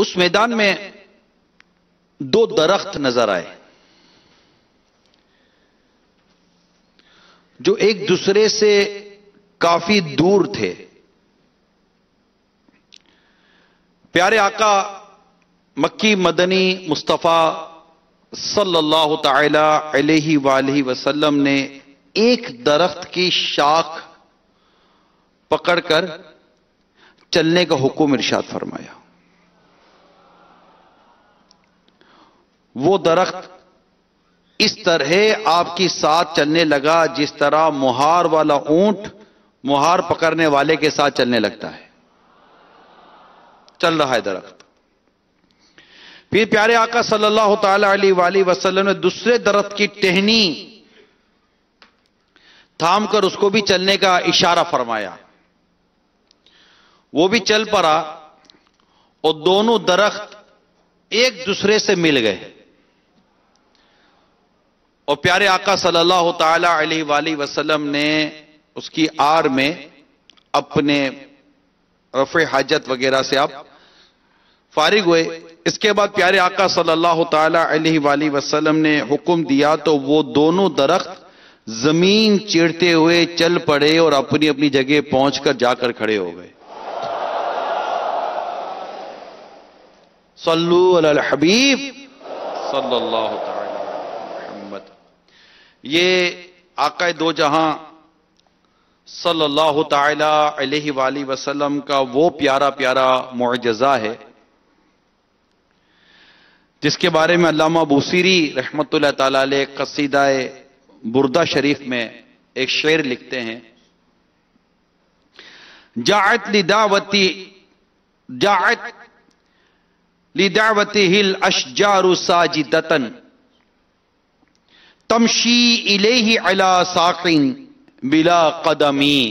اس میدان میں دو درخت نظر آئے جو ایک دوسرے سے کافی دور تھے. پیارے آقا مکی مدنی مصطفیٰ صلی اللہ تعالی علیہ وآلہ وسلم نے ایک درخت کی شاخ پکڑ کر چلنے کا حکم ارشاد فرمایا. وہ درخت اس طرح آپ کی ساتھ چلنے لگا جس طرح مہار والا اونٹ مہار پکڑنے والے کے ساتھ چلنے لگتا ہے. چل رہا ہے درخت. پھر پیارے آقا صلی اللہ تعالی علیہ وآلہ وسلم نے دوسرے درخت کی ٹہنی تھام کر اس کو بھی چلنے کا اشارہ فرمایا. وہ بھی چل پڑا اور دونوں درخت ایک دوسرے سے مل گئے. اور پیارے آقا صلی اللہ تعالی علیہ وآلہ وسلم نے اس کی آڑ میں اپنے رفع حاجت وغیرہ سے آپ فارغ ہوئے. اس کے بعد پیارے آقا صلی اللہ تعالی علیہ وآلہ وسلم نے حکم دیا تو وہ دونوں درخت زمین چیرتے ہوئے چل پڑے اور اپنی اپنی جگہ پہنچ کر جا کر کھڑے ہو گئے. صلو علی الحبیب صلی اللہ تعالی محمد. یہ آقا دو جہاں صلی اللہ تعالی علیہ وآلہ وسلم کا وہ پیارا پیارا معجزہ ہے جس کے بارے میں علامہ بوصیری رحمت اللہ تعالی علیہ قصیدہ بردہ شریف میں ایک شعر لکھتے ہیں. جاعت لدعوته الاشجار ساجدة تمشی الیہ علی ساق بلا قدمی.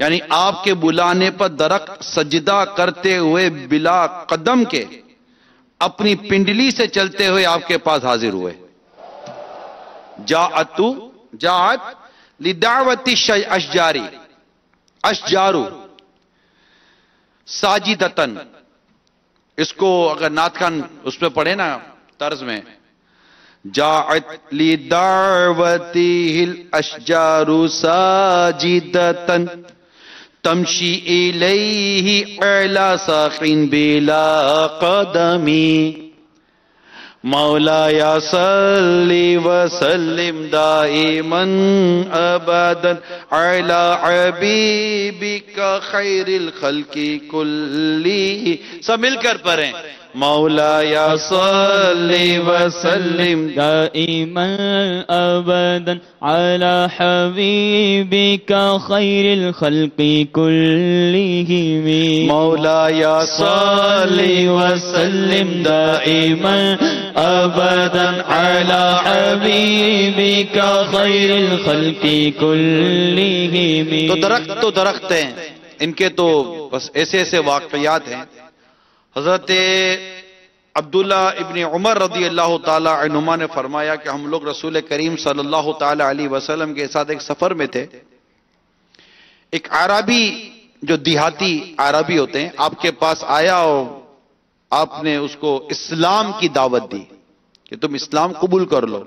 یعنی آپ کے بلانے پر درخت سجدہ کرتے ہوئے بلا قدم کے اپنی پنڈلی سے چلتے ہوئے آپ کے پاس حاضر ہوئے. جاعت لدعوت اشجارو ساجدتن. اس کو اگر نعت خان اس پہ پڑھے نا طرز میں جاعت لدعوته الاشجار ساجدتن تمشی الیہ اعلی ساق بلا قدمی. مولایا صلی وسلم دائما ابدا علی حبیبک خیر الخلق کلی. سب مل کر پڑھیں. مولایا صلی وسلم دائما ابدا علی حبیبک خیر الخلق کلہم. مولایا صلی وسلم دائما ابدا علی حبیبک خیر الخلق کلہم. تو درخت ہیں. ان کے تو بس ایسے ایسے واقعات ہیں. حضرت عبداللہ ابن عمر رضی اللہ تعالی عنہما نے فرمایا کہ ہم لوگ رسول کریم صلی اللہ تعالی علیہ وسلم کے ساتھ ایک سفر میں تھے. ایک عربی جو دیہاتی عربی ہوتے ہیں آپ کے پاس آیا اور آپ نے اس کو اسلام کی دعوت دی کہ تم اسلام قبول کر لو.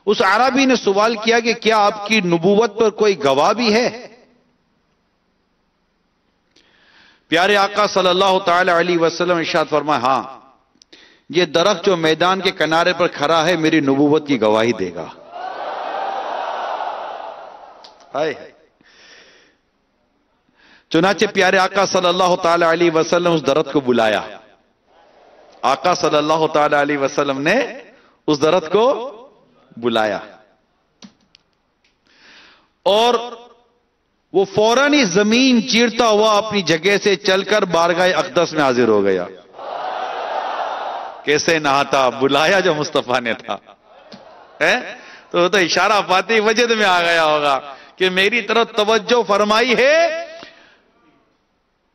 اس عربی نے سوال کیا کہ کیا آپ کی نبوت پر کوئی گواہ بھی ہے؟ پیارے آقا صلی اللہ تعالی علیہ وسلم ارشاد فرمایا ہاں یہ درخت جو میدان کے کنارے پر کھڑا ہے میری نبوت کی گواہی دے گا. چنانچہ پیارے آقا صلی اللہ تعالی علیہ وسلم اس درخت کو بلایا. آقا صلی اللہ تعالی علیہ وسلم نے اس درخت کو بلایا اور وہ فوراً ہی زمین چیرتا ہوا اپنی جگہ سے چل کر بارگاہ اقدس میں حاضر ہو گیا. کیسے نہاتا بلایا جو مصطفیٰ نے تھا. تو وہ تو اشارہ پاتی وجد میں آ گیا ہوگا کہ میری طرف توجہ فرمائی ہے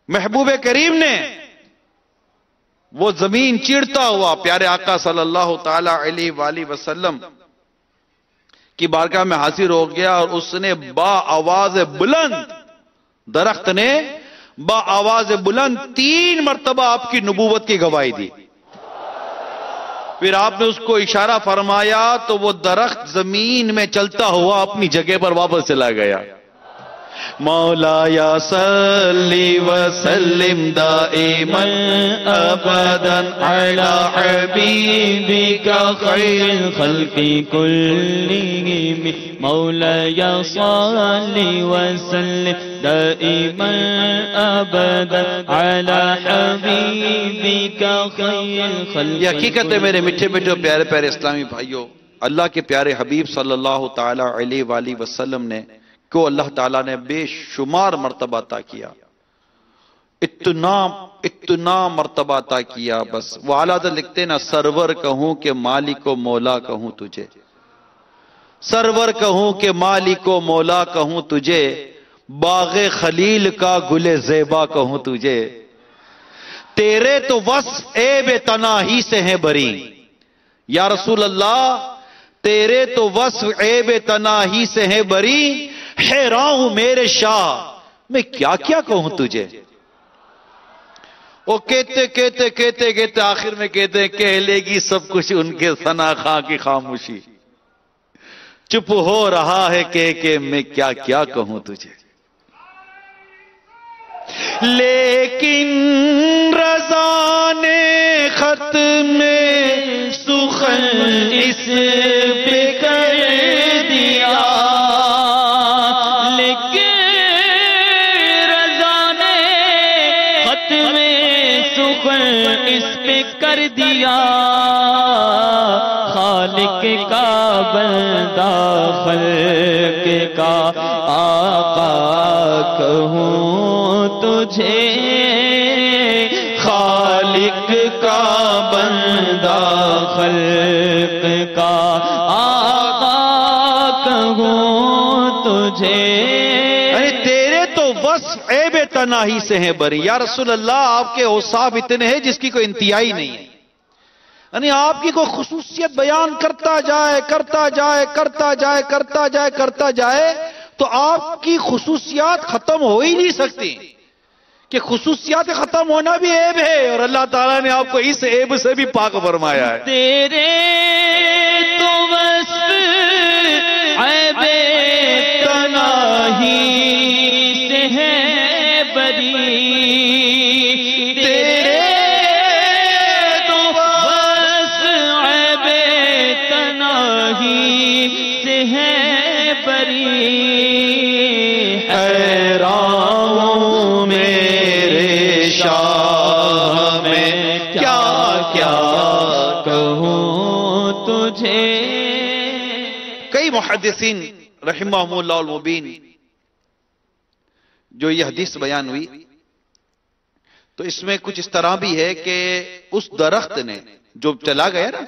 محبوب کریم نے. وہ زمین چیرتا ہوا پیارے آقا صلی اللہ تعالی علیہ وآلہ وسلم کی بارگاہ میں حاضر ہو گیا اور اس نے با آواز بلند درخت نے با آواز بلند 3 مرتبہ آپ کی نبوت کی گواہی دی. پھر آپ نے اس کو اشارہ فرمایا تو وہ درخت زمین میں چلتا ہوا اپنی جگہ پر واپس چلا گیا. مولایا صلی وسلم دائما ابدا علی حبیبک خیر الخلق کلہم. مولایا صلی وسلم دائما ابدا علی حبیبک خیر الخلق. یہ حقیقت ہے میرے میٹھے میٹھے پیارے پیارے اسلامی بھائیوں. اللہ کے پیارے حبیب صلی اللہ تعالی علیہ وآلہ وسلم نے کو اللہ تعالیٰ نے بے شمار مرتبہ عطا کیا. اتنا مرتبہ عطا کیا. بس وہ اعلیٰ حضرت لکھتے ہیں نا، سرور کہوں کہ مالک و مولا کہوں تجھے، سرور کہوں کہ مالک و مولا کہوں تجھے، باغ خلیل کا گل زیبا کہوں تجھے. تیرے تو وصف عیب تناہی سے ہیں بری. یا رسول اللہ تیرے تو وصف عیب تناہی سے ہیں بری. حیران ہوں میرے شاہ میں کیا کیا کہوں تجھے. وہ کہتے آخر میں کہتے ہیں کہہ لے گی سب کچھ ان کے ثنا خاں کی خاموشی. چپ ہو رہا ہے کہ میں کیا کیا کہوں تجھے. لیکن رضا نے خط میں سخن اس پہ کر دیا. اس پہ کر دیا. خالق کا بندہ خلق کا آقا کہوں تجھے. خالق کا بندہ خلق کا آقا کہوں تجھے. وصف عیب تناہی سے ہیں بری. یا رسول اللہ آپ کے اوصاف اتنے ہیں جس کی کوئی انتہائی نہیں ہے. یعنی آپ کی کوئی خصوصیت بیان کرتا جائے کرتا جائے کرتا جائے کرتا جائے کرتا جائے تو آپ کی خصوصیات ختم ہو ہی نہیں سکتی. کہ خصوصیات ختم ہونا بھی عیب ہے اور اللہ تعالیٰ نے آپ کو اس عیب سے بھی پاک فرمایا ہے. تیرے تو وصف عیب تناہی ہے بری. تیرے تو وصف عیب تناہی سے ہے بری. حیران ہوں میرے شاہ میں کیا کیا کہوں تجھے. کئی محدثین رحمہم اللہ المبین جو یہ حدیث بیان ہوئی تو اس میں کچھ اس طرح بھی ہے کہ اس درخت نے جو چلا گیا نا،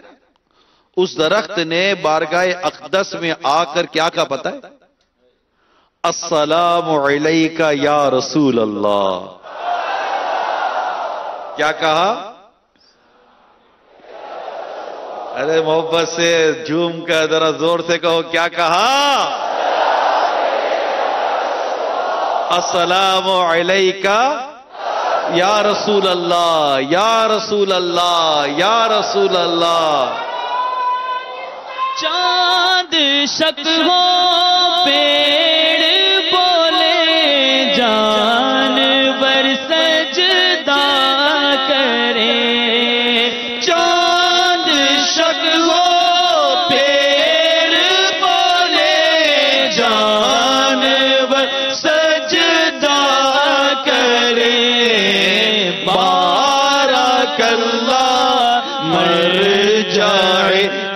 اس درخت نے بارگاہ اقدس میں آ کر کیا کہا پتہ ہے؟ السلام علیکہ یا رسول اللہ. کیا کہا؟ ارے محبت سے جھوم کر ذرا زور سے کہو کیا کہا؟ السلام علیکہ یا رسول اللہ یا رسول اللہ یا رسول اللہ. چاند شک ہو پیڑ بولے جانور سجدہ کرے. چاند شک ہو پیڑ بولے جانور سجدہ کرے. بارک اللہ مرجع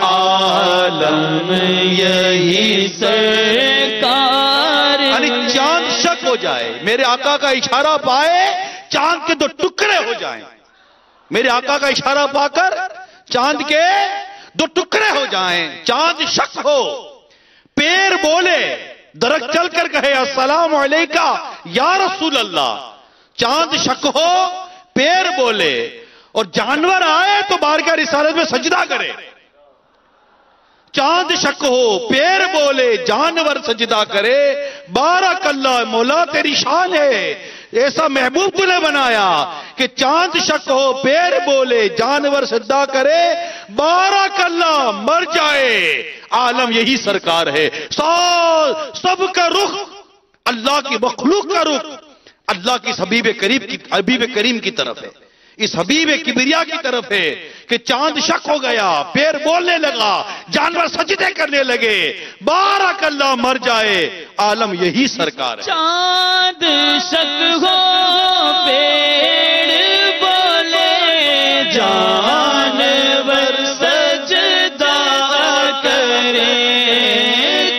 عالم یہی سرکار. چاند شک ہو جائے، میرے آقا کا اشارہ پائے چاند کے 2 ٹکڑے ہو جائیں. میرے آقا کا اشارہ پا کر چاند کے 2 ٹکڑے ہو جائیں. چاند شک ہو، پیر بولے، درخت چل کر کہے السلام علیکہ یا رسول اللہ. چاند شک ہو، پیر بولے اور جانور آئے تو بارگاہ رسالت میں سجدہ کرے. چاند شک ہو، پیر بولے، جانور سجدہ کرے. بارک اللہ، مولا تیری شان ہے. ایسا محبوب تو نے بنایا کہ چاند شک ہو پیر بولے جانور سجدہ کرے بارک اللہ مر جائے عالم یہی سرکار ہے. سب کا رخ اللہ کی مخلوق کا رخ اللہ کی حبیب کریم کی طرف ہے, اس حبیب کبریا کی طرف ہے کہ چاند شک ہو گیا پیر بولنے لگا جانور سجدے کرنے لگے بارک اللہ مر جائے عالم یہی سرکار ہے. چاند شک ہو پیڑ بولے جانور سجدہ کرے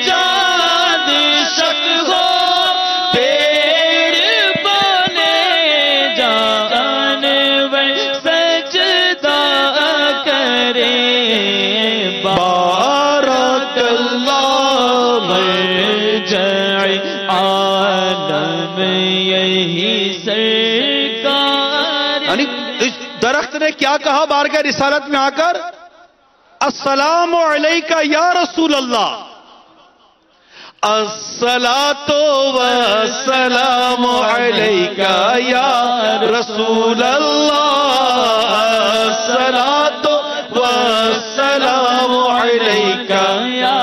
چاند شک ہو پیڑ بولے جانور سجدہ کرے بارک اللہ مرجع عالم یہی سرکار. یعنی اس درخت نے کیا کہا بارگاہ رسالت میں آ کر السلام علیکہ یا رسول اللہ الصلاۃ والسلام علیکہ یا رسول اللہ الصلاۃ والسلام علیکہ یا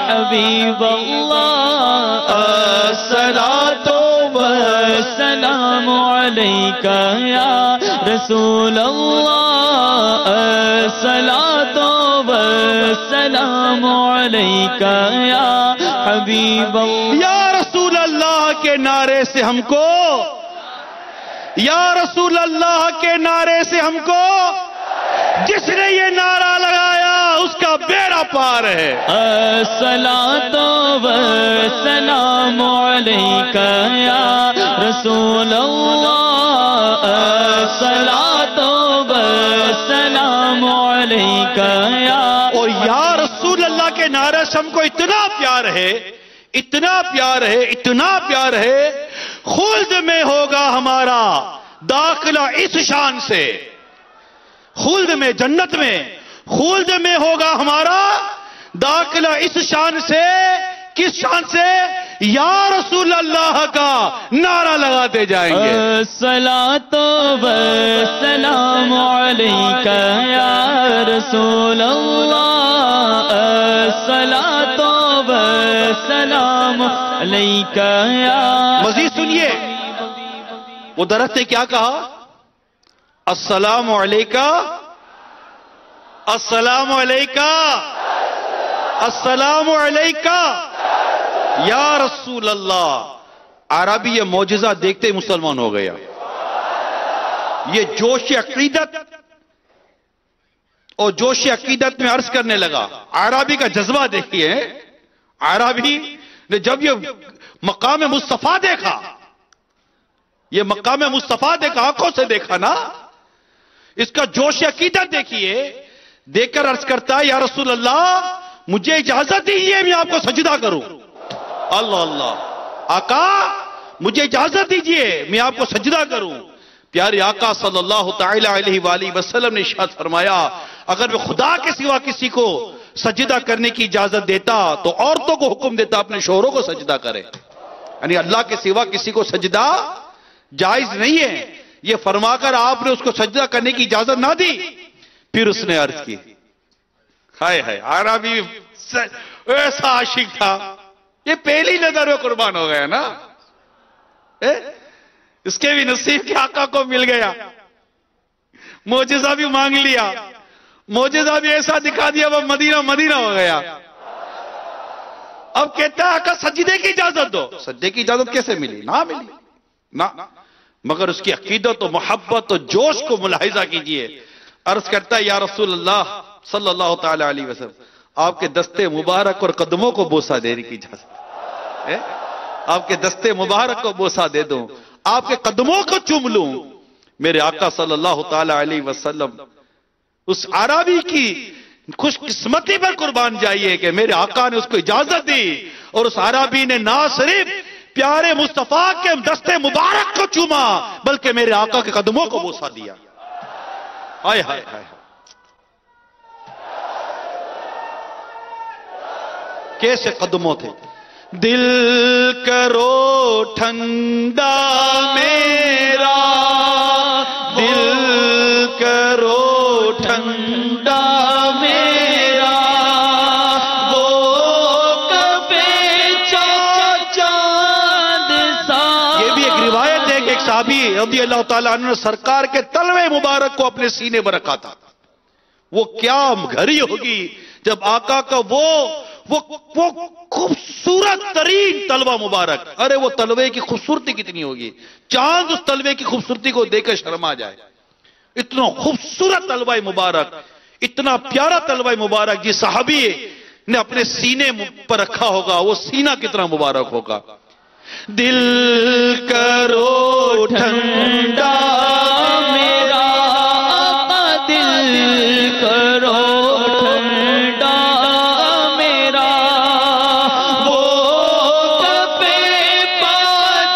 حبیب اللہ الصلاۃ والسلام علیکہ یا رسول اللہ الصلاۃ والسلام علیکہ یا حبیب اللہ. یا رسول اللہ کے نعرے سے ہم کو یا رسول اللہ کے نعرے سے ہم کو جس نے یہ نعرہ لگایا اس کا بیڑا پار ہے. الصلاۃ والسلام علیکہ یا رسول اللہ الصلاۃ والسلام علیکہ یا. اور یا رسول اللہ کے نعرے سے ہم کو اتنا پیار ہے اتنا پیار ہے اتنا پیار ہے خلد میں ہوگا ہمارا داخلہ اس شان سے خلد میں جنت میں خلد میں ہوگا ہمارا داخلہ اس شان سے. کس شان سے؟ یا رسول اللہ کا نعرہ لگاتے جائیں گے. الصلاۃ والسلام علیکہ یا رسول اللہ الصلاۃ والسلام علیکہ یا. مزید سنیے وہ درخت نے کیا کہا السلام علیکہ السلام علیکہ السلام علیکہ یا رسول اللہ. عربی یہ معجزہ دیکھتے ہی مسلمان ہو گیا. یہ جوش عقیدت اور جوش عقیدت میں عرض کرنے لگا. عربی کا جذبہ دیکھیے. عربی نے جب یہ مقام مصطفیٰ دیکھا یہ مقام مصطفیٰ دیکھا آنکھوں سے دیکھا نا اس کا جوش عقیدت دیکھیے. دیکھ کر عرض کرتا ہے یا رسول اللہ مجھے اجازت دیجیے میں آپ کو سجدہ کروں. اللہ اللہ آقا مجھے اجازت دیجیے میں آپ کو سجدہ کروں. پیارے آقا صلی اللہ تعالی علیہ وآلہ وسلم نے ارشاد فرمایا اگر میں خدا کے سوا کسی کو سجدہ کرنے کی اجازت دیتا تو عورتوں کو حکم دیتا اپنے شوہروں کو سجدہ کرے. یعنی اللہ کے سوا کسی کو سجدہ جائز نہیں ہے. یہ فرما کر آپ نے اس کو سجدہ کرنے کی اجازت نہ دی. پھر اس نے عرض کی ہائے ہائے عربی ایسا عاشق تھا یہ پہلی نظر میں قربان ہو گیا نا. اس کے بھی نصیب کے آقا کو مل گیا. معجزہ بھی مانگ لیا معجزہ بھی ایسا دکھا دیا وہ مدینہ مدینہ ہو گیا. اب کہتا ہے آقا سجدے کی اجازت دو. سجدے کی اجازت کیسے ملی؟ نہ ملی نہ مگر اس کی عقیدت و محبت و جوش کو ملاحظہ کیجئے. عرض کرتا ہے یا رسول اللہ صلی اللہ تعالی علیہ وسلم آپ کے دستے مبارک اور قدموں کو بوسہ دینے کی اجازت. آپ کے دستے مبارک کو بوسہ دے دوں آپ کے قدموں کو چوم لوں. میرے آقا صلی اللہ تعالی علیہ وسلم اس عربی کی خوش قسمتی پر قربان جائیے کہ میرے آقا نے اس کو اجازت دی اور اس عربی نے نہ صرف پیارے مصطفیٰ کے دستے مبارک کو چوما بلکہ میرے آقا کے قدموں کو بوسہ دیا. ہائے ہائے ہائے کیسے قدموں تھے. دل کرو ٹھنڈا میں صحابی رضی اللہ تعالیٰ عنہ نے سرکار کے تلوے مبارک کو اپنے سینے پر رکھا تھا. وہ کیا گھڑی ہوگی جب آقا کا وہ خوبصورت ترین تلوہ مبارک, ارے وہ تلوے کی خوبصورتی کتنی ہوگی, چاند اس تلوے کی خوبصورتی کو دیکھ کر شرما جائے. اتنا خوبصورت تلوہ مبارک, اتنا پیارا تلوہ مبارک جس صحابی نے اپنے سینے پر رکھا ہوگا, وہ سینہ کتنا مبارک ہوگا. دل کرو ٹھنڈا میرا آقا, دل کرو ٹھنڈا میرا, وہ کفے پا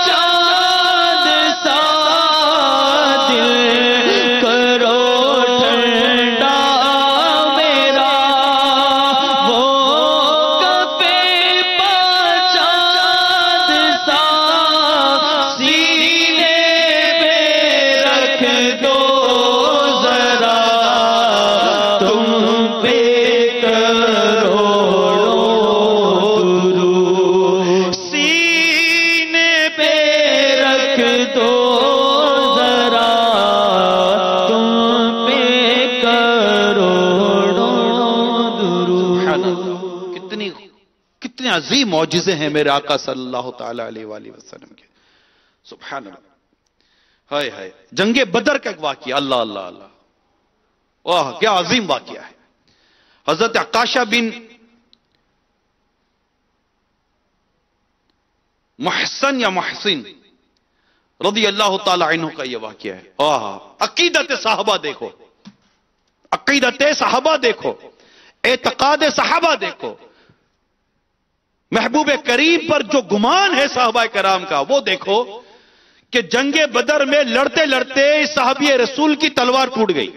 چاند سا, دل کرو ٹھنڈا میرا, وہ کفے پا چاند سا, سینے پہ رکھ دو ذرا, تم پہ کروڑوں درود, سینے پہ رکھ دو ذرا, تم پہ کروڑوں درود. کتنے عظیم معجزے ہیں میرے آقا صلی اللہ تعالی علیہ وآلہ وسلم کے. سبحان اللہ. ہائے ہائے, جنگ بدر کا ایک واقعہ, اللہ اللہ اللہ, واہ کیا عظیم واقعہ ہے. حضرت عکاشہ بن محسن یا محسن رضی اللہ تعالی عنہ کا یہ واقعہ ہے. واہ, عقیدت صحابہ دیکھو, عقیدت صحابہ دیکھو, اعتقاد صحابہ دیکھو, محبوب کریم پر جو گمان ہے صحابہ کرام کا وہ دیکھو کہ جنگ بدر میں لڑتے لڑتے صحابی رسول کی تلوار ٹوٹ گئی.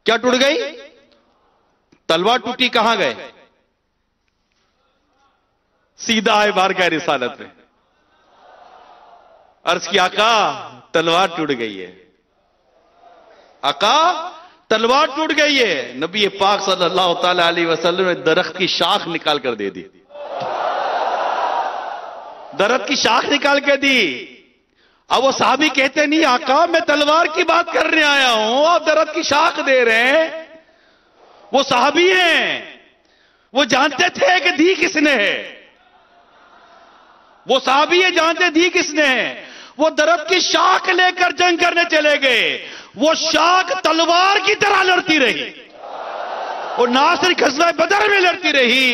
کیا ٹوٹ گئی؟ تلوار ٹوٹی, کہاں گئے؟ سیدھا آئے بارگاہ رسالت میں, عرض کی آقا تلوار ٹوٹ گئی ہے, آقا تلوار ٹوٹ گئی ہے. نبی پاک صلی اللہ تعالی علیہ وسلم نے درخت کی شاخ نکال کر دے دی, درخت کی شاخ نکال کے دی. اب وہ صحابی کہتے نہیں آقا میں تلوار کی بات کرنے آیا ہوں, آپ درخت کی شاخ دے رہے ہیں. وہ صحابی ہیں, وہ جانتے تھے کہ دی کس نے ہے, وہ صحابی ہے جانتے دی کس نے ہے. وہ درخت کی شاخ لے کر جنگ کرنے چلے گئے, وہ شاخ تلوار کی طرح لڑتی رہی, اور نہ صرف غزوہ بدر میں لڑتی رہی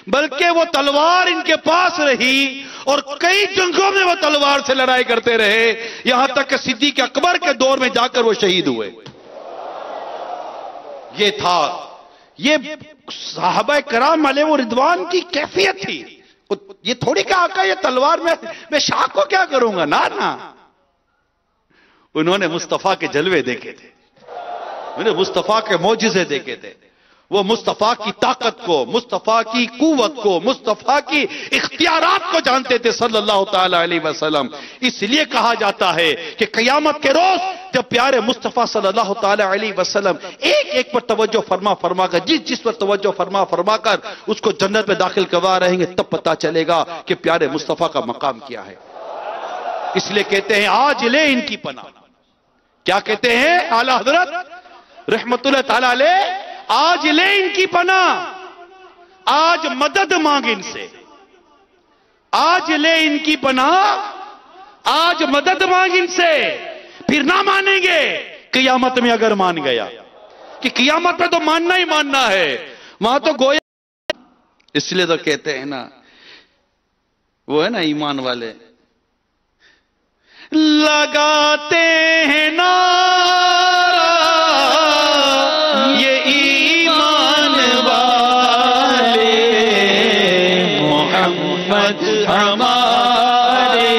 بلکہ وہ تلوار ان کے پاس رہی, اور کئی جنگوں میں وہ تلوار سے لڑائی کرتے رہے, یہاں تک کہ صدیق اکبر کے دور میں جا کر وہ شہید ہوئے. یہ تھا, یہ صحابہ کرام علیہ رضوان کی کیفیت تھی. یہ تھوڑی کہ آقا یہ تلوار میں شاخ کو کیا کروں گا, نا. انہوں نے مصطفیٰ کے جلوے دیکھے تھے, انہوں نے مصطفیٰ کے معجزے دیکھے تھے. وہ مصطفیٰ کی طاقت کو, مصطفیٰ کی قوت کو, مصطفیٰ کی اختیارات کو جانتے تھے صلی اللہ تعالی علیہ وسلم. اس لیے کہا جاتا ہے کہ قیامت کے روز جب پیارے مصطفیٰ صلی اللہ تعالی علیہ وسلم ایک ایک پر توجہ فرما کر, جس پر توجہ فرما کر اس کو جنت میں داخل کروا رہیں گے, تب پتا چلے گا کہ پیارے مصطفیٰ کا مقام کیا ہے. اس لیے کہتے ہیں آج لے ان کی پناہ. کیا کہتے ہیں اعلی حضرت رحمت اللہ تعالی علیہ, آج لے ان کی پناہ, آج مدد مانگ ان سے, آج لے ان کی پناہ, آج مدد مانگ ان سے. پھر نہ مانیں گے قیامت میں اگر مان گیا, کہ قیامت میں تو ماننا ہی ماننا ہے, وہاں تو گویا. اس لیے تو کہتے ہیں نا, وہ ہے نا ایمان والے لگاتے ہیں نعرہ یہ ایمان والے, محمد ہمارے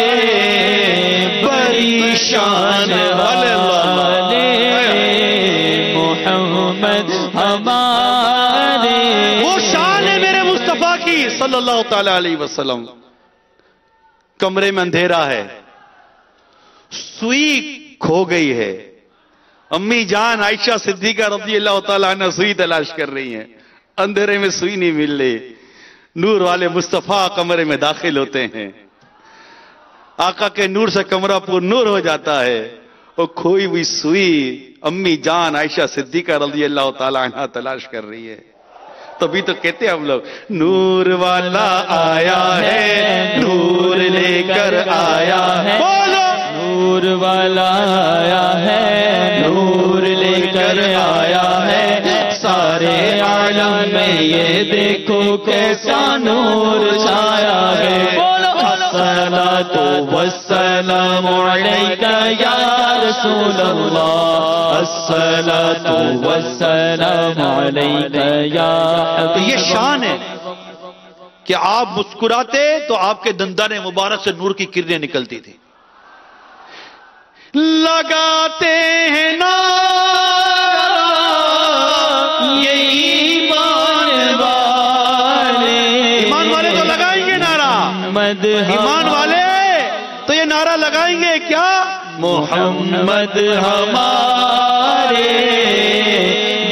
بڑی شان والے, محمد ہمارے. وہ شان ہے میرے مصطفیٰ کی صلی اللہ تعالی علیہ وسلم. کمرے میں اندھیرا ہے, سوئی کھو گئی ہے, امی جان عائشہ صدیقہ رضی اللہ تعالیٰ عنہ سوئی تلاش کر رہی ہیں, اندھیرے میں سوئی نہیں مل رہی. نور والے مصطفیٰ کمرے میں داخل ہوتے ہیں, آقا کے نور سے کمرہ پر نور ہو جاتا ہے. وہ کھوئی ہوئی سوئی امی جان عائشہ صدیقہ رضی اللہ تعالی عنہ تلاش کر رہی ہے. تبھی تو کہتے ہیں ہم لوگ نور والا آیا ہے, نور لے کر آیا ہے. بولو نور والا آیا ہے, نور لے کر آیا ہے. سارے عالم میں یہ دیکھو کیسا نور چھایا ہے. الصلاۃ والسلام علیک یا رسول اللہ, الصلاۃ والسلام علیک یا حبیب. یہ شان ہے کہ آپ مسکراتے تو آپ کے دندان مبارک سے نور کی کرنیں نکلتی تھی. لگاتے ہیں نعرہ یہ ایمان والے, ایمان والے تو لگائیں گے نعرہ, ایمان والے تو یہ نعرہ لگائیں گے کیا, محمد ہمارے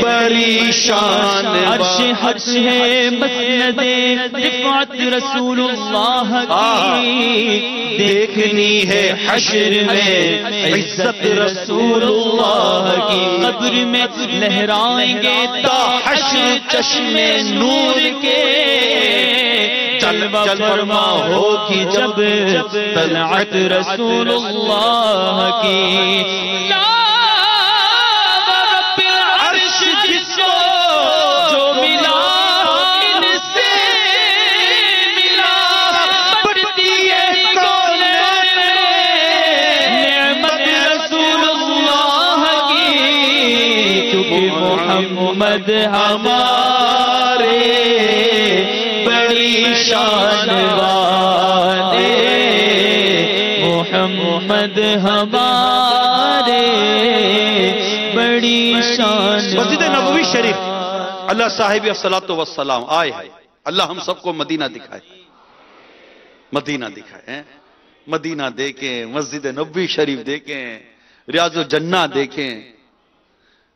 بڑی شان. عرش حج ہے مسند رفعت رسول اللہ کی, دیکھنی ہے حشر میں عزت رسول اللہ کی. قبر میں لہرائیں گے تا حشر چشم نور کے, جلوہ فرما ہوگی جب طلعت رسول اللہ کی. محمد ہمارے بڑی شان والے, محمد ہمارے بڑی شان. مسجد نبوی شریف اللہ صاحب الصلاۃ والسلام آئے ہیں. اللہ ہم سب کو مدینہ دکھائے, مدینہ دکھائے, مدینہ دیکھیں, مسجد نبوی شریف دیکھیں, ریاض الجنہ دیکھیں,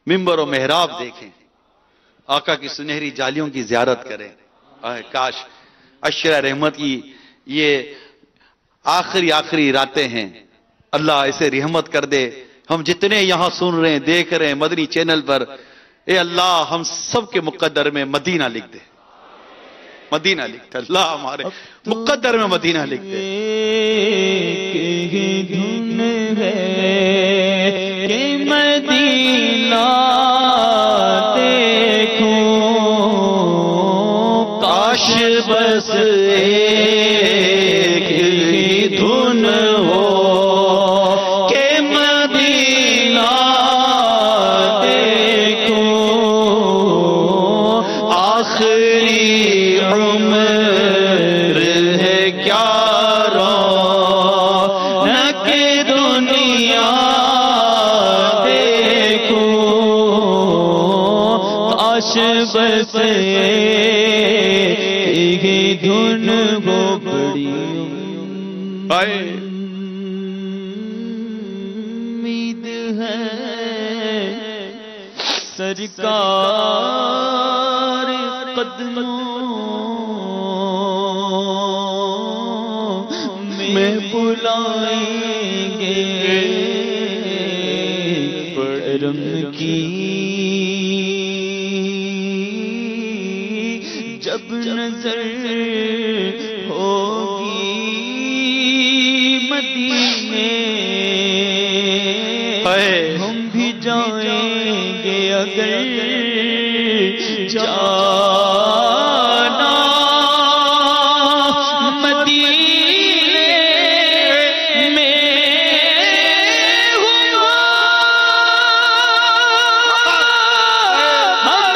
ممبر و محراب دیکھیں, آقا کی سنہری جالیوں کی زیارت کریں. کاش عشرہ رحمت کی یہ آخری راتیں ہیں, اللہ اسے رحمت کر دے. ہم جتنے یہاں سن رہے ہیں, دیکھ رہے ہیں مدنی چینل پر, اے اللہ ہم سب کے مقدر میں مدینہ لکھ دے, مدینہ لکھ دے, اللہ ہمارے مقدر میں مدینہ لکھ دے. مدینہ دیکھو کاش بس ایک ہی دھن ہو, کہ مدینہ دیکھو آخری عمر ہے کیا رونق دنیا. بس ایک دھن وہ بڑی امید ہے سرکار قدموں میں بلائیں گے. کرم کی جب نظر ہوگی مدینے, ہم بھی جائیں گے اگر جانا مدینے میں ہوا. ہم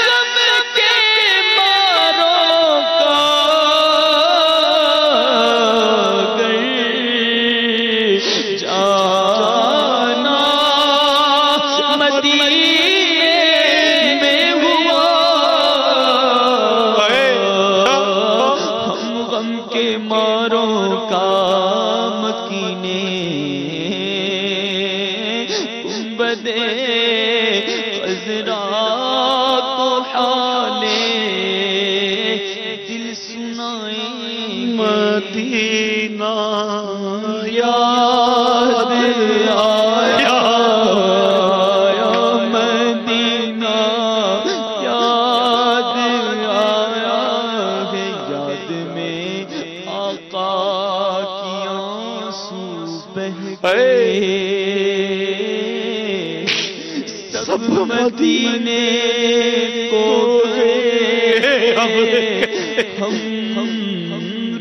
غم کے ماروں کا گر جانا مدینے میں ہوا. ہم غم کے ماروں کا مکینے گنبدے خضرا کو حالے دل سنائیں. مدینہ یاد آیا مدینہ، یاد آیا ہے، یاد میں آقا کی آنسو بہہ گئے، سب مدینے کو گئے، ہم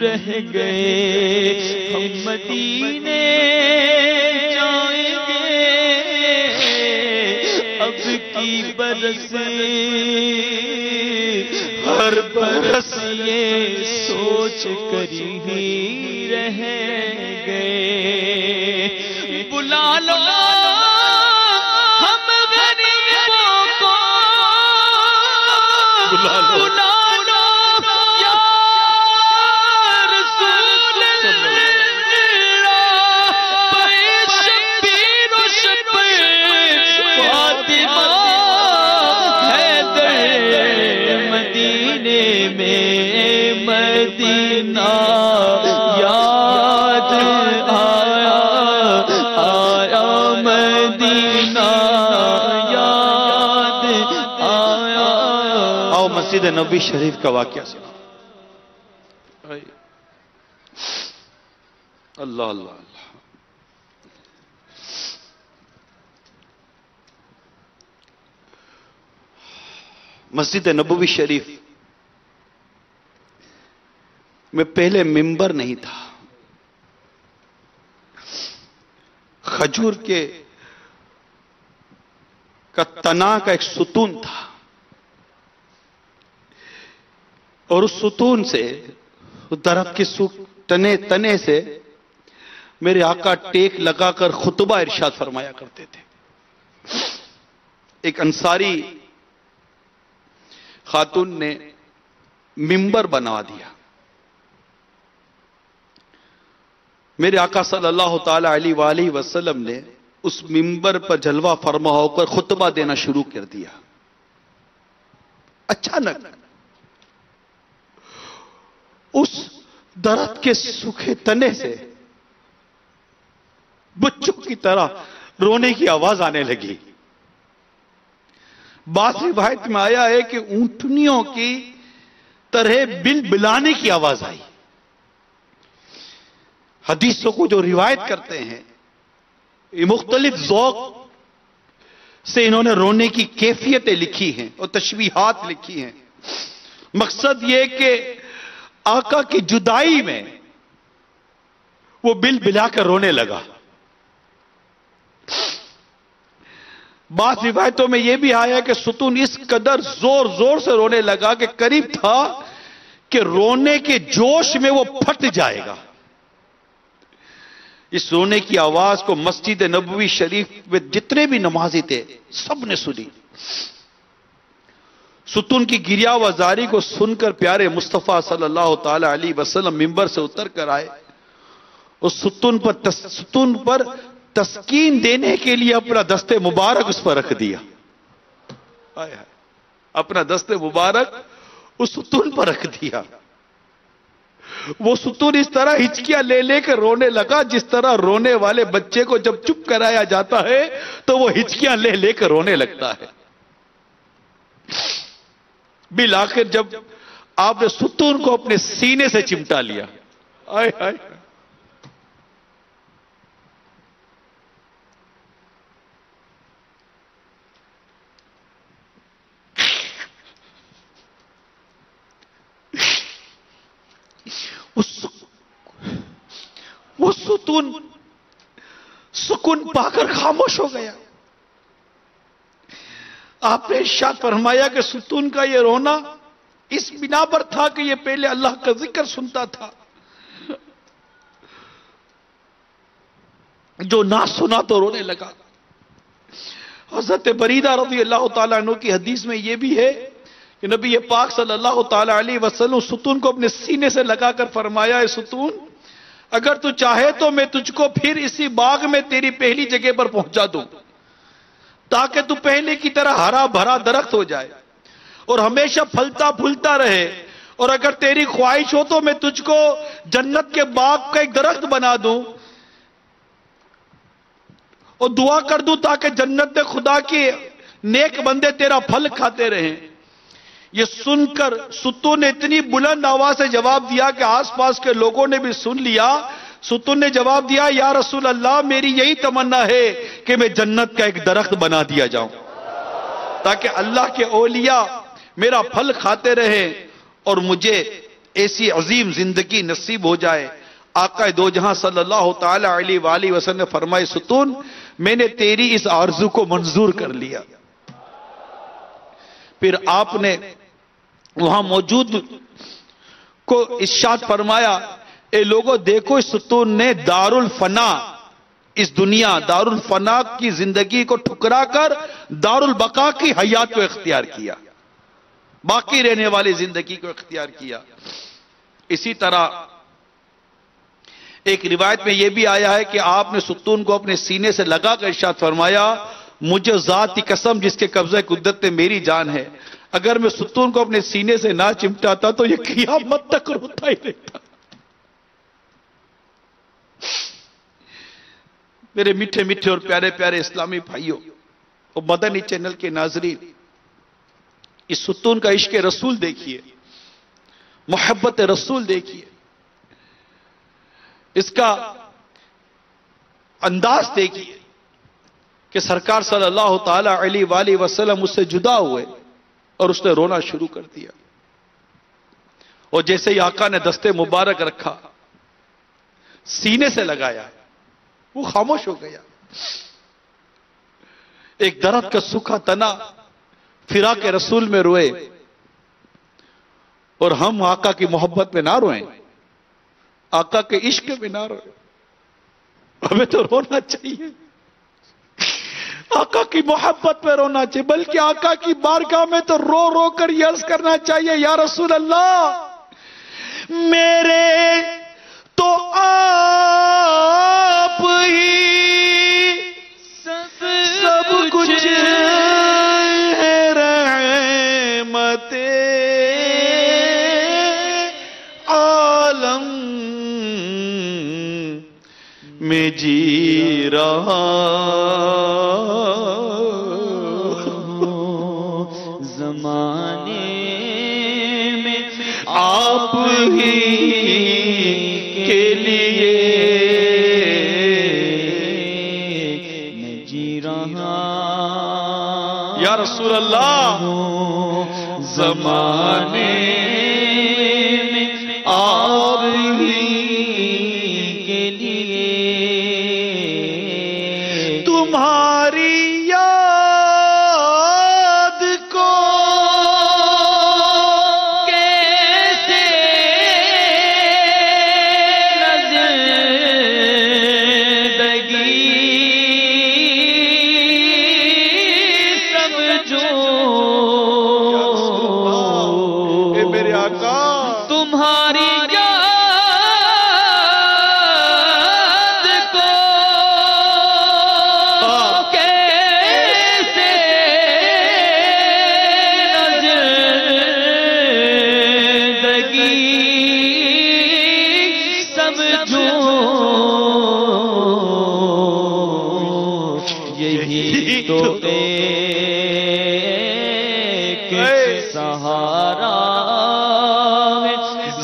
رہ گئے، ہم مدینے جائیں گے، اب کی برس ہر برس یہ سوچ کر ہی رہ گئے، بلا لو ہم غریبوں کو، بلا لو مدینہ، یاد آیا مدینہ، یاد آیا۔ آؤ مسجد نبوی شریف کا واقعہ سنا۔ اللہ اللہ اللہ، مسجد نبوی شریف میں پہلے ممبر نہیں تھا، کھجور کے کا تنا کا ایک ستون تھا، اور اس ستون سے، درخت کے تنے سے میرے آقا ٹیک لگا کر خطبہ ارشاد فرمایا کرتے تھے۔ ایک انصاری خاتون نے ممبر بنا دیا، میرے آقا صلی اللہ تعالی علیہ وآلہ وسلم نے اس ممبر پر جلوہ فرما ہو کر خطبہ دینا شروع کر دیا۔ اچانک اس درخت کے سوکھے تنے سے بچوں کی طرح رونے کی آواز آنے لگی۔ بعض روایت میں آیا ہے کہ اونٹنیوں کی طرح بل بلانے کی آواز آئی۔ حدیثوں کو جو روایت کرتے ہیں، یہ مختلف ذوق سے انہوں نے رونے کی کیفیتیں لکھی ہیں اور تشبیہات لکھی ہیں۔ مقصد یہ کہ آقا کی جدائی میں وہ بل بلا کر رونے لگا۔ بعض روایتوں میں یہ بھی آیا کہ ستون اس قدر زور زور سے رونے لگا کہ قریب تھا کہ رونے کے جوش میں وہ پھٹ جائے گا۔ اس رونے کی آواز کو مسجد نبوی شریف میں جتنے بھی نمازی تھے سب نے سنی۔ ستون کی گریہ وزاری کو سن کر پیارے مصطفیٰ صلی اللہ تعالی علیہ وسلم ممبر سے اتر کر آئے، اس ستون پر تسکین دینے کے لیے اپنا دست مبارک اس پر رکھ دیا۔ اپنا دست مبارک اس ستون پر رکھ دیا۔ وہ ستون اس طرح ہچکیاں لے لے کر رونے لگا جس طرح رونے والے بچے کو جب چپ کرایا جاتا ہے تو وہ ہچکیاں لے لے کر رونے لگتا ہے۔ بالآخر جب آپ نے ستون کو اپنے سینے سے چمٹا لیا، آئے آئے وہ ستون سکون پا کر خاموش ہو گیا۔ آپ نے ارشاد فرمایا کہ ستون کا یہ رونا اس بنا پر تھا کہ یہ پہلے اللہ کا ذکر سنتا تھا، جو نہ سنا تو رونے لگا۔ حضرت بریدہ رضی اللہ تعالیٰ عنہ کی حدیث میں یہ بھی ہے کہ نبی پاک صلی اللہ تعالیٰ علیہ وسلم ستون کو اپنے سینے سے لگا کر فرمایا، اے ستون اگر تو چاہے تو میں تجھ کو پھر اسی باغ میں تیری پہلی جگہ پر پہنچا دوں تاکہ تو پہلے کی طرح ہرا بھرا درخت ہو جائے اور ہمیشہ پھلتا پھولتا رہے، اور اگر تیری خواہش ہو تو میں تجھ کو جنت کے باغ کا ایک درخت بنا دوں اور دعا کر دوں تاکہ جنت میں خدا کے نیک بندے تیرا پھل کھاتے رہیں۔ یہ سن کر ستون نے اتنی بلند آواز سے جواب دیا کہ آس پاس کے لوگوں نے بھی سن لیا۔ ستون نے جواب دیا، یا رسول اللہ میری یہی تمنا ہے کہ میں جنت کا ایک درخت بنا دیا جاؤں تاکہ اللہ کے اولیاء میرا پھل کھاتے رہیں اور مجھے ایسی عظیم زندگی نصیب ہو جائے۔ آقا دو جہاں صلی اللہ تعالی علیہ وآلہ وسلم نے فرمائے، ستون میں نے تیری اس آرزو کو منظور کر لیا۔ پھر آپ نے وہاں موجود کو ارشاد فرمایا، اے لوگوں دیکھو اس ستون نے دار الفنا، اس دنیا دار الفنا کی زندگی کو ٹھکرا کر دار البقا کی حیات کو اختیار کیا، باقی رہنے والی زندگی کو اختیار کیا۔ اسی طرح ایک روایت میں یہ بھی آیا ہے کہ آپ نے ستون کو اپنے سینے سے لگا کر ارشاد فرمایا، مجھے ذات کی قسم جس کے قبضہ قدرت میں میری جان ہے، اگر میں ستون کو اپنے سینے سے نہ چمٹاتا تو یہ قیامت تک روتا ہی رہتا۔ میرے میٹھے میٹھے اور پیارے پیارے اسلامی بھائیوں اور مدنی چینل کے ناظرین، اس ستون کا عشق رسول دیکھیے، محبت رسول دیکھیے، اس کا انداز دیکھیے کہ سرکار صلی اللہ تعالی علیہ وآلہ وسلم اس سے جدا ہوئے اور اس نے رونا شروع کر دیا، اور جیسے ہی آقا نے دستے مبارک رکھا، سینے سے لگایا، وہ خاموش ہو گیا۔ ایک درخت کا سوکھا تنا فراق رسول میں روئے، اور ہم آقا کی محبت میں نہ روئیں، آقا کے عشق میں نہ روئیں، ہمیں تو رونا چاہیے، آقا کی محبت میں رونا چاہیے، بلکہ آقا کی بارگاہ میں تو رو رو کر یہ عرض کرنا چاہیے، یا رسول اللہ میرے تو آپ ہی سب کچھ ہے، رحمت عالم میں جی رہا زمانے میں آپ ہی کے لیے میں جی رہا، یا رسول اللہ زمانے میں آپ ہی کے لیے تمہاری یاد کو کیسے زندگی سمجھوں، اے میرے آقا تمہاری یاد کو کیسے زندگی سمجھوں، یہی تو ایک سہارا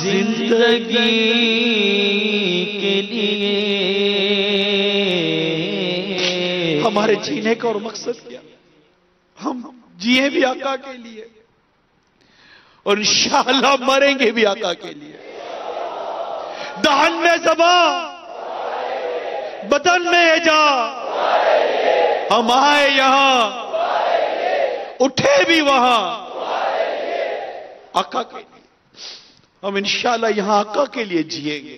زندگی کے لیے۔ ہمارے جینے کا اور مقصد کیا؟ ہم جیے بھی آقا کے لیے اور انشاءاللہ مریں گے بھی آقا کے لیے۔ دہن میں زبان، بدن میں اجا، ہم آئے یہاں اٹھے بھی وہاں آقا کے لیے۔ ہم انشاءاللہ یہاں آقا کے لیے جیئیں گے،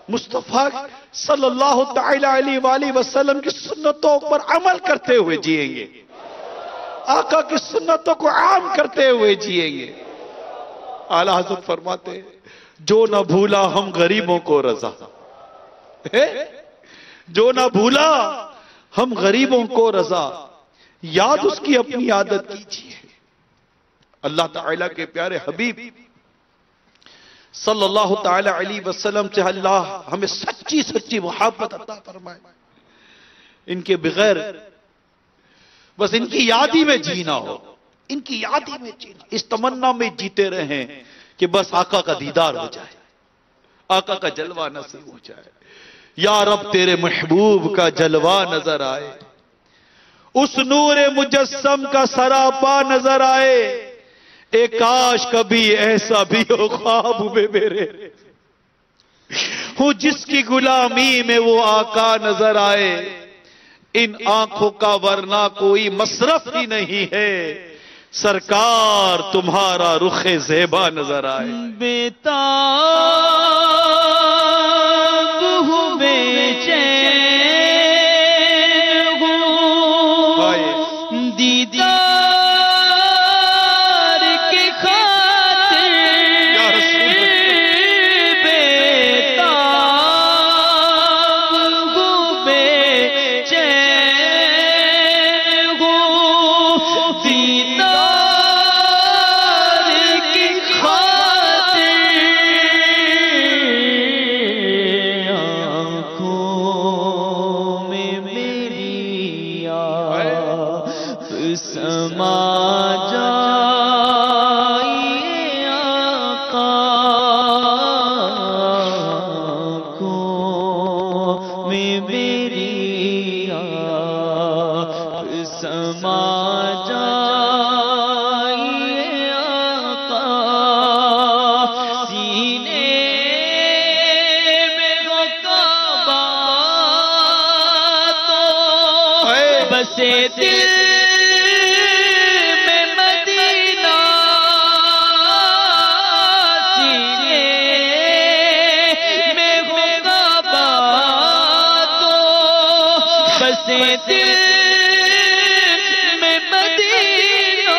مصطفیٰ صلی اللہ تعالی علیہ وآلہ وسلم کی سنتوں پر عمل کرتے ہوئے جیئیں گے، آقا کی سنتوں کو عام کرتے ہوئے جیئیں گے۔ اعلیٰ حضرت فرماتے ہیں، جو نہ بھولا ہم غریبوں کو رضا، جو نہ بھولا ہم غریبوں کو رضا، یاد اس کی اپنی عادت کیجیے۔ اللہ تعالیٰ کے پیارے حبیب صلی اللہ تعالی علیہ وسلم سے اللہ ہمیں سچی سچی محبت عطا فرمائے۔ ان کے بغیر بس ان کی یاد ہی میں جینا ہو، ان کی یاد ہی میں جینا، اس تمنا میں جیتے رہیں کہ بس آقا کا دیدار ہو جائے، آقا کا جلوہ نصیب ہو جائے۔ یا رب تیرے محبوب کا جلوہ نظر آئے، اس نور مجسم کا سراپا نظر آئے، اے کاش کبھی ایسا بھی ہو خواب میں میرے ہوں جس کی غلامی میں وہ آقا نظر آئے۔ ان آنکھوں کا ورنہ کوئی مصرف ہی نہیں ہے، سرکار تمہارا رخ زیبا نظر آئے۔ بیتاب ہوں بے چین ہوں دیدار کی خاطر، بیتاب ہوں بے چین ہوں دیدار کی خاطر، آنکھوں میں میری آپ سما جائیے آقا، آنکھوں میں میری آپ سما جائیے آقا، سینے میں وہ کعبہ تو بسے دل میں مدینہ، سینے میں وہ کعبہ تو بسے دل میں مدینہ۔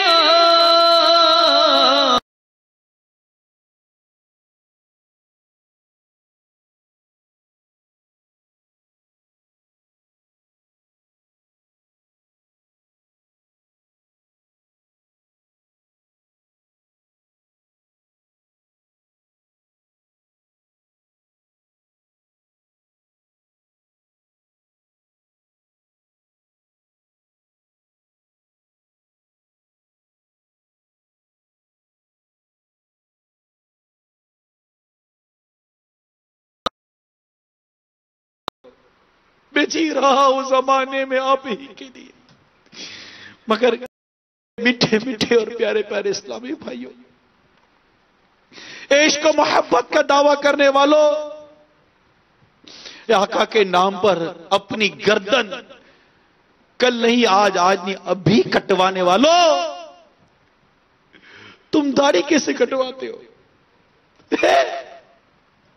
میں جی رہا ہوں زمانے میں آپ ہی کے لیے، مگر میٹھے میٹھے اور پیارے پیارے اسلامی بھائیوں، عشق و محبت کا دعویٰ کرنے والوں، آقا کے نام پر اپنی گردن کل نہیں آج نہیں ابھی کٹوانے والوں، تم داڑھی کیسے کٹواتے ہو؟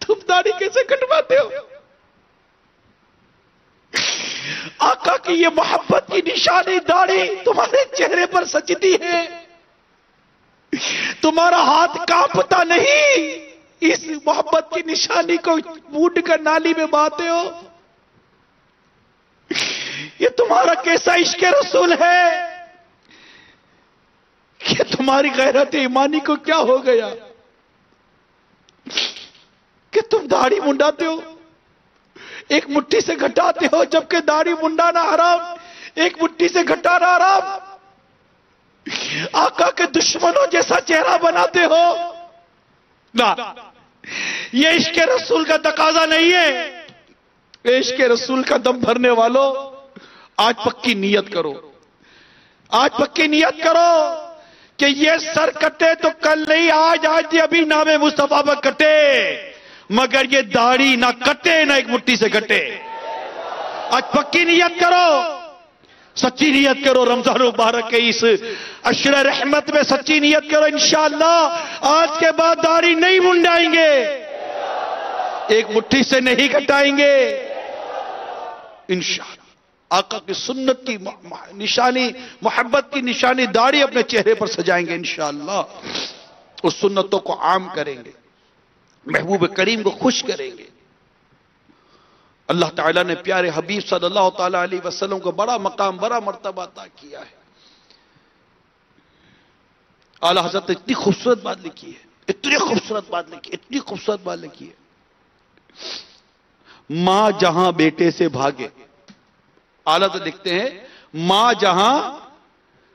تم داڑھی کیسے کٹواتے ہو؟ آقا کی یہ محبت کی نشانی داڑھی تمہارے چہرے پر سجتی ہے، تمہارا ہاتھ کانپتا نہیں، اس محبت کی نشانی کو بوٹ کر نالی میں بہاتے ہو؟ یہ تمہارا کیسا عشق رسول ہے کہ تمہاری غیرت ایمانی کو کیا ہو گیا کہ تم داڑھی منڈاتے ہو، ایک مٹھی سے گھٹاتے ہو، جبکہ داڑھی منڈانا حرام، ایک مٹھی سے گھٹانا حرام، آقا کے دشمنوں جیسا چہرہ بناتے ہو۔ نہ، یہ عشق رسول کا تقاضا نہیں ہے۔ عشق رسول کا دم بھرنے والوں، آج پکی نیت کرو، آج پکی نیت کرو کہ یہ سر کٹے تو کل نہیں آج ابھی نام مصطفیٰ پر کٹے، مگر یہ داڑھی نہ کٹے نہ ایک مٹھی سے کٹے۔ آج پکی نیت کرو، سچی نیت کرو، رمضان مبارک کے اس عشر رحمت میں سچی نیت کرو، انشاءاللہ آج کے بعد داڑھی نہیں منڈائیں گے، ایک مٹھی سے نہیں کٹائیں گے انشاءاللہ۔ آقا کی سنت کی نشانی، محبت کی نشانی داڑھی اپنے چہرے پر سجائیں گے انشاءاللہ، اس سنتوں کو عام کریں گے، محبوب کریم کو خوش کریں گے۔ اللہ تعالیٰ نے پیارے حبیب صلی اللہ تعالیٰ علیہ وسلم کو بڑا مقام، بڑا مرتبہ عطا کیا ہے۔ اعلیٰ حضرت نے اتنی خوبصورت بات لکھی ہے، اتنی خوبصورت بات لکھی، اتنی خوبصورت بات لکھی ہے، ماں جہاں بیٹے سے بھاگے، حالت لکھتے ہیں ماں جہاں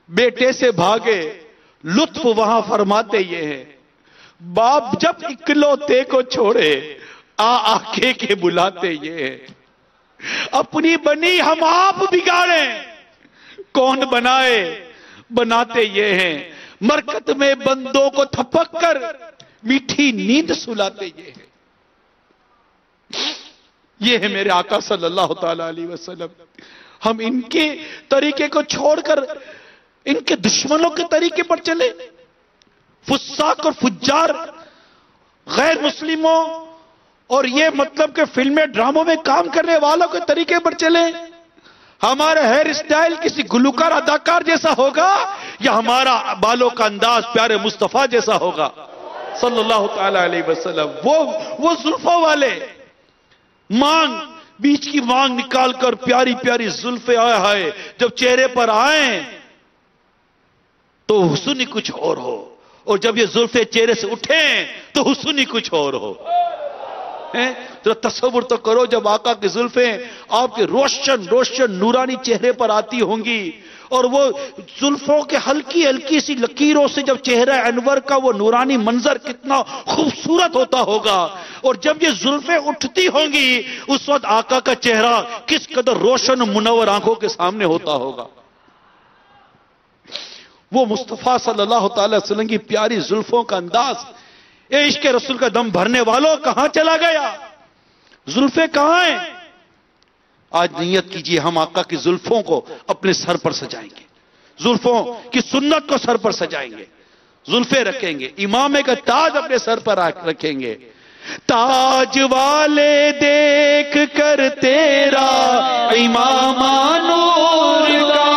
بیٹے سے بھاگے لطف وہاں فرماتے یہ ہے، باپ جب اکلوتے کو چھوڑے آ کے بلاتے یہ ہے، اپنی بنی ہم آپ بگاڑیں کون بنائے بناتے یہ ہیں، مرکت میں بندوں کو تھپک کر میٹھی نیند سلاتے یہ ہیں۔ یہ ہے میرے آقا صلی اللہ تعالی علیہ وسلم۔ ہم ان کے طریقے کو چھوڑ کر ان کے دشمنوں کے طریقے پر چلے، فساق اور فجار غیر مسلموں اور یہ مطلب کہ فلمیں ڈراموں میں کام کرنے والوں کے طریقے پر چلیں، ہمارا ہیئر اسٹائل کسی گلوکار اداکار جیسا ہوگا یا ہمارا بالوں کا انداز پیارے مصطفیٰ جیسا ہوگا صلی اللہ تعالی علیہ وسلم۔ وہ زلفوں والے مانگ، بیچ کی مانگ نکال کر پیاری پیاری زلفیں آئے ہائے جب چہرے پر آئیں تو حسن ہی کچھ اور ہو، اور جب یہ زلفیں چہرے سے اٹھیں تو حسن ہی کچھ اور ہو۔ ذرا تصور تو کرو جب آقا کی زلفیں آپ کے روشن روشن نورانی چہرے پر آتی ہوں گی، اور وہ زلفوں کے ہلکی ہلکی سی لکیروں سے جب چہرہ انور کا وہ نورانی منظر کتنا خوبصورت ہوتا ہوگا، اور جب یہ زلفیں اٹھتی ہوں گی اس وقت آقا کا چہرہ کس قدر روشن و منور آنکھوں کے سامنے ہوتا ہوگا۔ وہ مصطفیٰ صلی اللہ تعالی وسلم کی پیاری زلفوں کا انداز، اے عشق رسول کا دم بھرنے والوں کہاں چلا گیا؟ زلفیں کہاں ہیں؟ آج نیت کیجئے ہم آقا کی زلفوں کو اپنے سر پر سجائیں گے، زلفوں کی سنت کو سر پر سجائیں گے، زلفیں رکھیں گے، امامے کا تاج اپنے سر پر رکھیں گے۔ تاج والے دیکھ کر تیرا امامہ نور کا،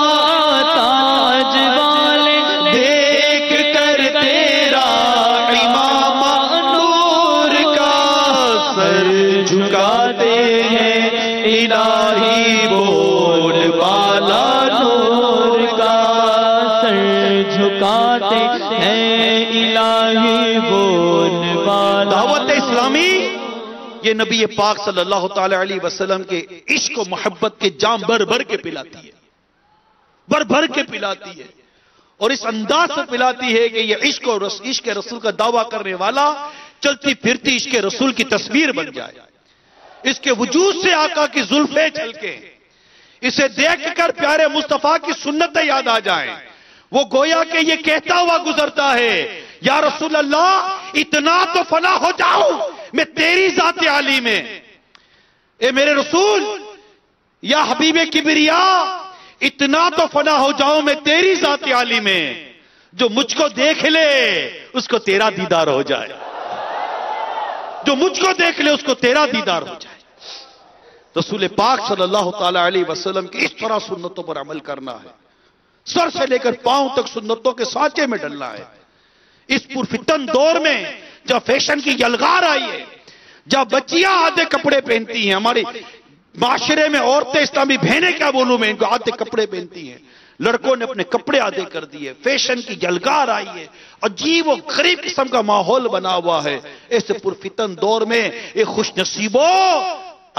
تاج والے دیکھ کر تیرا امامہ نور کا، سر جھکاتے ہیں الہی بول بالا نور کا، سر جھکاتے ہیں الہی بول بالا۔ دعوت اسلامی یہ نبی پاک صلی اللہ تعالی علیہ وسلم کے عشق و محبت کے جام بھر بھر کے پلاتی ہے، بھر بھر کے پلاتی ہے، اور اس انداز سے پلاتی ہے کہ یہ عشق رسول کا دعویٰ کرنے والا چلتی پھرتی عشق رسول کی تصویر بن جائے، اس کے وجود سے آقا کی زلفیں چھلکیں، اسے دیکھ کر پیارے مصطفیٰ کی سنتیں یاد آ جائیں۔ وہ گویا کہ یہ کہتا ہوا گزرتا ہے یا رسول اللہ اتنا تو فنا ہو جاؤ میں تیری ذات عالی میں، اے میرے رسول یا حبیب کبریا اتنا تو فنا ہو جاؤں میں تیری ذات عالی میں، جو مجھ کو دیکھ لے اس کو تیرا دیدار ہو جائے، جو مجھ کو دیکھ لے اس کو تیرا دیدار ہو جائے۔ رسول پاک صلی اللہ تعالی علیہ وسلم کی اس طرح سنتوں پر عمل کرنا ہے، سر سے لے کر پاؤں تک سنتوں کے سانچے میں ڈلنا ہے۔ اس پرفتن دور میں جب فیشن کی یلغار آئی ہے، جب بچیاں آدھے کپڑے پہنتی ہیں، ہمارے معاشرے میں عورتیں اسلامی بہنیں کیا بولوں میں، ان کو آدھے کپڑے پہنتی ہیں، لڑکوں نے اپنے کپڑے آدھے کر دیے، فیشن کی یلغار آئی ہے، عجیب و غریب قسم کا ماحول بنا ہوا ہے۔ ایسے پرفتن دور میں ایک خوش نصیبو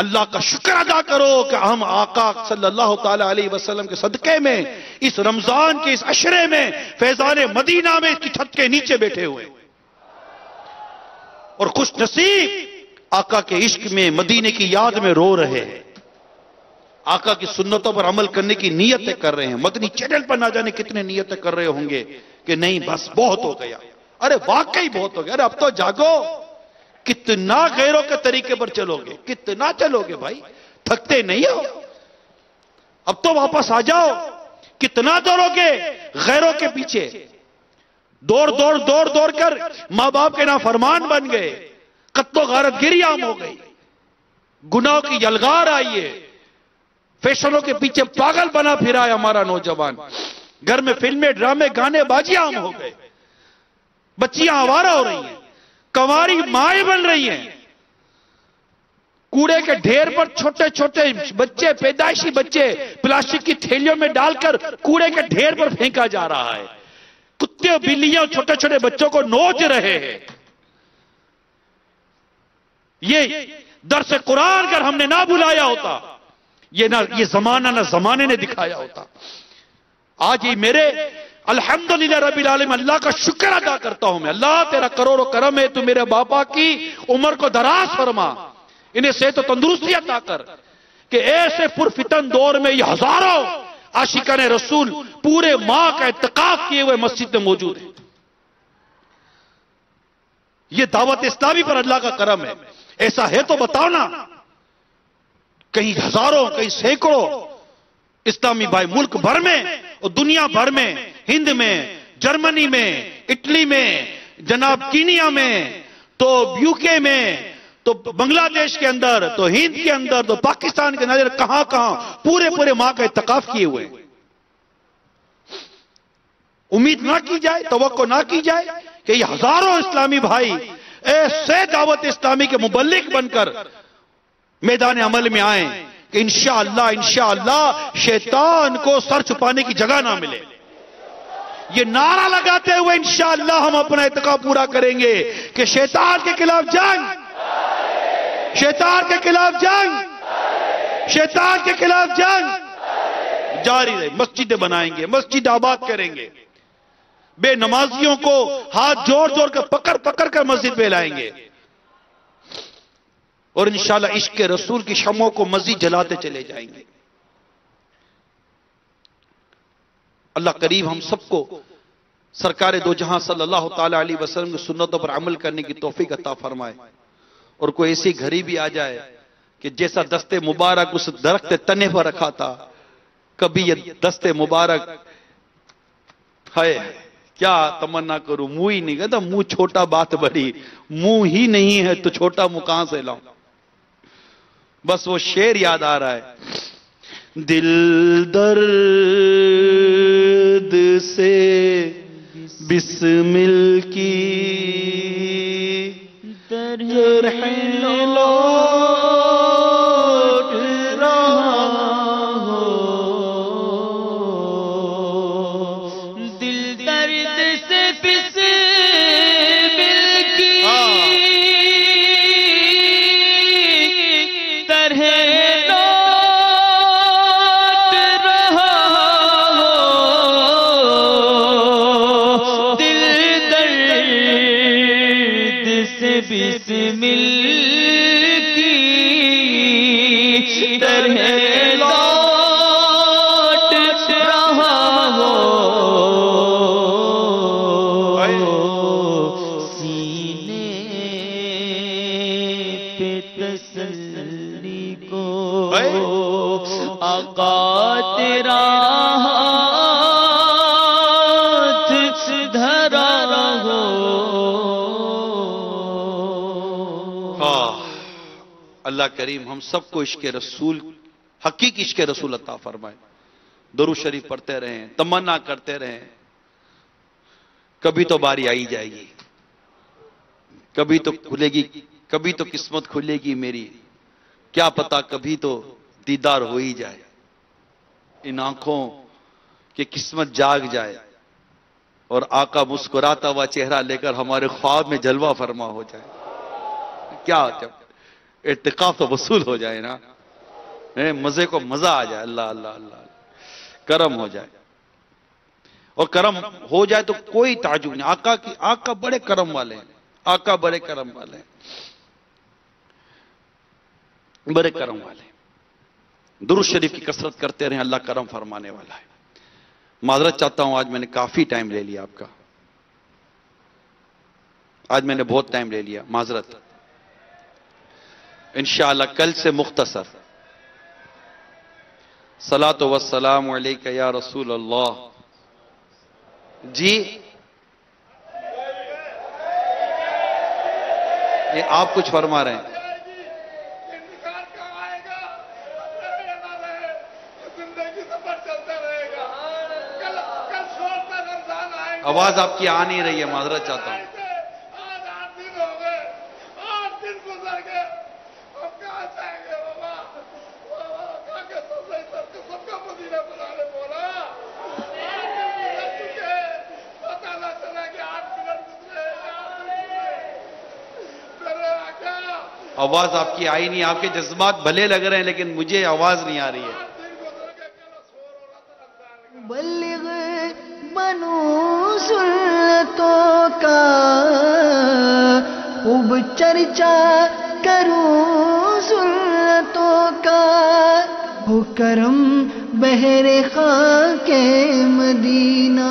اللہ کا شکر ادا کرو کہ ہم آقا صلی اللہ تعالی علیہ وسلم کے صدقے میں اس رمضان کے اس عشرے میں فیضان مدینہ میں اس کی چھت کے نیچے بیٹھے ہوئے، اور خوش نصیب آقا کے عشق میں مدینے کی یاد میں رو رہے ہیں، آقا کی سنتوں پر عمل کرنے کی نیتیں کر رہے ہیں۔ مدنی چینل پر نہ جانے کتنے نیتیں کر رہے ہوں گے کہ نہیں بس بہت ہو گیا، ارے واقعی بہت ہو گیا، ارے اب تو جاگو، کتنا غیروں کے طریقے پر چلو گے، کتنا چلو گے بھائی، تھکتے نہیں ہو، اب تو واپس آ جاؤ، کتنا دوڑو گے غیروں کے پیچھے، دوڑ کر ماں باپ کے نافرمان بن گئے، قتل و غارت گری عام ہو گئی، گناہوں کی یلغار آئی ہے، فیشنوں کے پیچھے پاگل بنا پھرا ہے ہمارا نوجوان، گھر میں فلمیں ڈرامے گانے بازی عام ہو گئے، بچیاں آوارہ ہو رہی ہیں، کنواری مائیں بن رہی ہیں، کوڑے کے ڈھیر پر چھوٹے چھوٹے بچے، پیدائشی بچے پلاسٹک کی تھیلیوں میں ڈال کر کوڑے کے ڈھیر پر پھینکا جا رہا ہے، کتے اور بلیاں چھوٹے چھوٹے بچوں کو نوچ رہے ہیں۔ یہ درس قرآن اگر ہم نے نہ بلایا ہوتا، یہ زمانہ نہ زمانے نے دکھایا ہوتا. آج یہ میرے الحمدللہ رب العالمین اللہ کا شکر ادا کرتا ہوں میں. اللہ تیرا کروڑ و کرم ہے، تو میرے باپا کی عمر کو دراز فرما، انہیں صحت و تندرستی عطا کر کہ ایسے پرفتن دور میں یہ ہزاروں عاشقان رسول پورے ماہ کا اعتکاف کیے ہوئے مسجد میں موجود ہیں. یہ دعوت اسلامی پر اللہ کا کرم ہے. ایسا ہے تو بتاؤ نا. کہیں ہزاروں، کہیں سینکڑوں اسلامی بھائی ملک بھر میں اور دنیا بھر میں، ہند میں، جرمنی میں، اٹلی میں، جناب کینیا میں، تو یو کے میں، تو بنگلہ دیش کے اندر، تو ہند کے اندر، تو پاکستان کے اندر، کہاں کہاں پورے ماہ کا اعتکاف کیے ہوئے. امید نہ کی جائے، توقع نہ کی جائے کہ یہ ہزاروں اسلامی بھائی ایسے دعوت اسلامی کے مبلغ بن کر میدان عمل میں آئیں کہ انشاءاللہ شیطان کو سر چھپانے کی جگہ نہ ملے. یہ نعرہ لگاتے ہوئے انشاءاللہ ہم اپنا اعتکاف پورا کریں گے کہ شیطان کے خلاف جنگ، شیطان کے خلاف جنگ، شیطان کے خلاف جنگ جاری رہے. مسجدیں بنائیں گے، مسجد آباد کریں گے، بے نمازیوں کو ہاتھ جوڑ کر پکڑ کر مسجد پہ لائیں گے، اور انشاءاللہ عشق رسول کی شمعوں کو مزید جلاتے چلے جائیں گے. اللہ قریب ہم سب کو سرکار دو جہاں صلی اللہ تعالی علیہ وسلم کی سنتوں پر عمل کرنے کی توفیق عطا فرمائے. اور کوئی ایسی گھڑی بھی آ جائے کہ جیسا دست مبارک اس درخت تنے پر رکھا تھا، کبھی یہ دست مبارک ہے کیا تمنا کروں، منہ ہی نہیں کہتا، منہ چھوٹا بات بڑی، منہ ہی نہیں ہے تو چھوٹا منہ کہاں سے لاؤں. بس وہ شعر یاد آ رہا ہے. دل درد سے بسمل کی طرح لوٹ رہا ہو، دل درد سے بسمل کی طرح لوٹ رہا ہو، دل درد سے بسمل کی طرح لوٹ رہا ہو، سینے پہ تسلی کو آقا تیرا ہاتھ دھرا ہو. اللہ کریم ہم سب کو عشق رسول، حقیقی عشق رسول عطا فرمائے. درود شریف پڑھتے رہیں، تمنا کرتے رہیں. کبھی تو باری آئی جائے گی، کبھی تو کھلے گی، کبھی تو قسمت کھلے گی میری، کیا پتا کبھی تو دیدار ہو ہی جائے، ان آنکھوں کی قسمت جاگ جائے اور آقا مسکراتا ہوا چہرہ لے کر ہمارے خواب میں جلوہ فرما ہو جائے. کیا جب اعتکاف تو وصول ہو جائے نا، مزے کو مزہ آ جائے. اللہ اللہ اللہ کرم ہو جائے، اور کرم ہو جائے تو کوئی تعجب نہیں. آقا بڑے کرم والے ہیں، آقا بڑے کرم والے ہیں، بڑے کرم والے ہیں. درود شریف کی کثرت کرتے رہیں، اللہ کرم فرمانے والا ہے. معذرت چاہتا ہوں، آج میں نے کافی ٹائم لے لیا آپ کا، آج میں نے بہت ٹائم لے لیا، معذرت. انشاءاللہ کل سے مختصر. صلاۃ والسلام علیک یا رسول اللہ. جی یہ آپ کچھ فرما رہے ہیں. آواز آپ کی آ نہیں رہی ہے، معذرت چاہتا ہوں. آواز آپ کی آئی نہیں. آپ کے جذبات بھلے لگ رہے ہیں لیکن مجھے آواز نہیں آ رہی ہے. بلغ بنو سلطوں کا خوب چرچا کروں سلطوں کا، ہو کرم بہر خاک مدینہ.